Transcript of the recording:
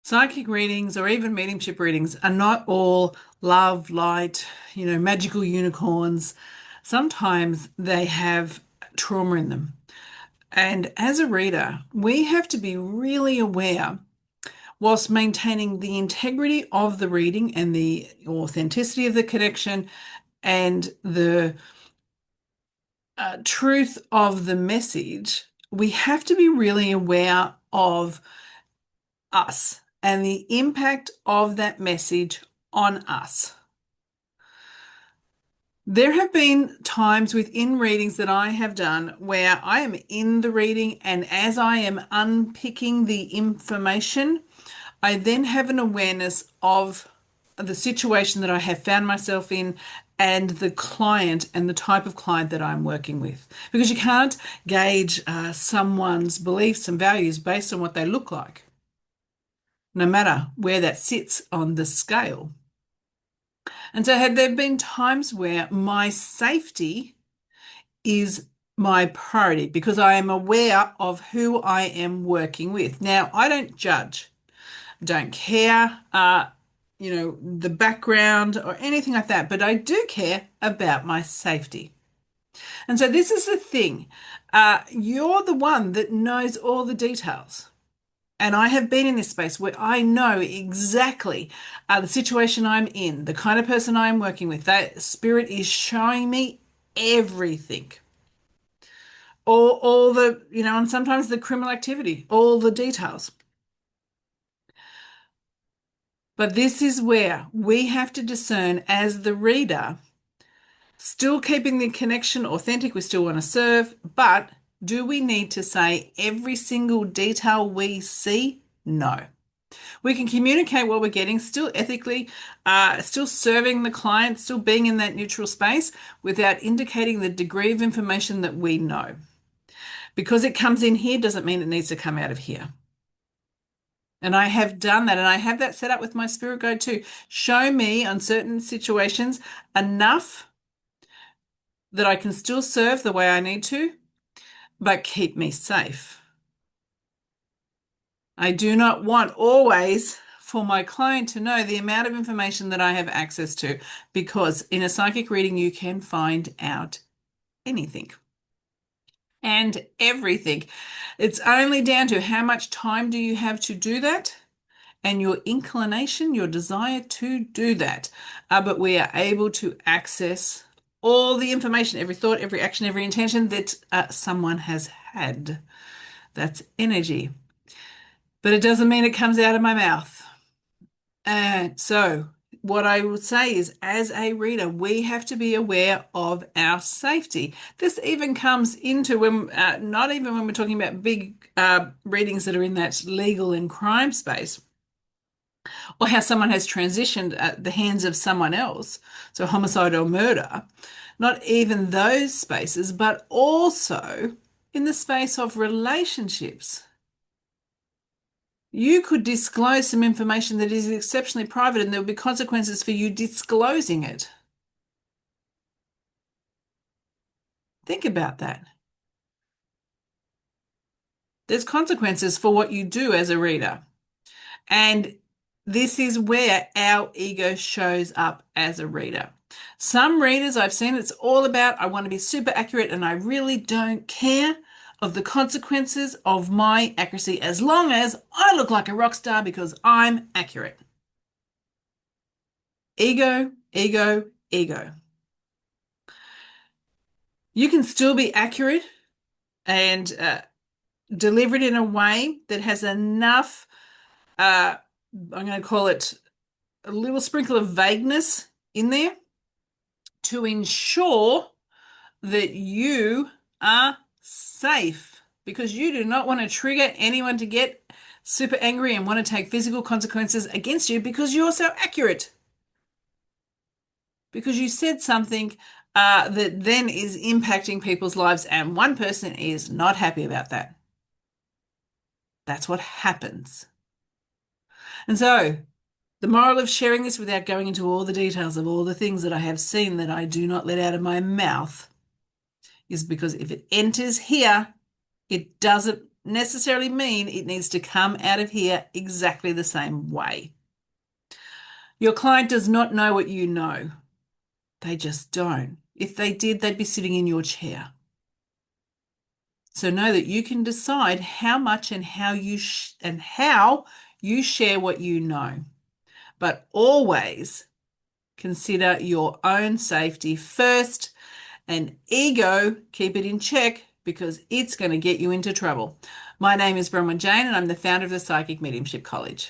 Psychic readings or even mediumship readings are not all love, light, magical unicorns. Sometimes they have trauma in them. And as a reader, we have to be really aware, whilst maintaining the integrity of the reading and the authenticity of the connection and the truth of the message, we have to be really aware of us and the impact of that message on us. There have been times within readings that I have done where I am in the reading, and as I am unpicking the information, I then have an awareness of the situation that I have found myself in and the client and the type of client that I'm working with. Because you can't gauge someone's beliefs and values based on what they look like, no matter where that sits on the scale. And so, had there been times where my safety is my priority because I am aware of who I am working with. Now, I don't judge, don't care, the background or anything like that, but I do care about my safety. And so, this is the thing. You're the one that knows all the details. And I have been in this space where I know exactly the situation I'm in, the kind of person I'm working with. That spirit is showing me everything. All the, and sometimes the criminal activity, all the details. But this is where we have to discern as the reader, still keeping the connection authentic, we still want to serve, but do we need to say every single detail we see? No. We can communicate what we're getting, still ethically, still serving the client, still being in that neutral space without indicating the degree of information that we know. Because it comes in here doesn't mean it needs to come out of here. And I have done that, and I have that set up with my spirit guide too. Show me on certain situations enough that I can still serve the way I need to, but keep me safe. I do not want always for my client to know the amount of information that I have access to, because in a psychic reading, you can find out anything and everything. It's only down to how much time do you have to do that and your inclination, your desire to do that. But we are able to access all the information, every thought, every action, every intention that someone has had. That's energy. But it doesn't mean it comes out of my mouth. So what I would say is, as a reader, we have to be aware of our safety. This even comes into when, not even when we're talking about big readings that are in that legal and crime space, or how someone has transitioned at the hands of someone else, so homicide or murder, not even those spaces, but also in the space of relationships. You could disclose some information that is exceptionally private, and there will be consequences for you disclosing it. Think about that. There's consequences for what you do as a reader. And this is where our ego shows up as a reader. Some readers I've seen, it's all about, I want to be super accurate and I really don't care of the consequences of my accuracy as long as I look like a rock star because I'm accurate. Ego, ego, ego. You can still be accurate and deliver it in a way that has enough, I'm going to call it a little sprinkle of vagueness in there to ensure that you are safe, because you do not want to trigger anyone to get super angry and want to take physical consequences against you because you're so accurate. Because you said something that then is impacting people's lives, and one person is not happy about that. That's what happens. And so, the moral of sharing this without going into all the details of all the things that I have seen that I do not let out of my mouth is because if it enters here, it doesn't necessarily mean it needs to come out of here exactly the same way. Your client does not know what you know. They just don't. If they did, they'd be sitting in your chair. So know that you can decide how much and how you share what you know. But always consider your own safety first, and ego, keep it in check because it's going to get you into trouble. My name is Bronwyn Jayne and I'm the founder of the Psychic Mediumship College.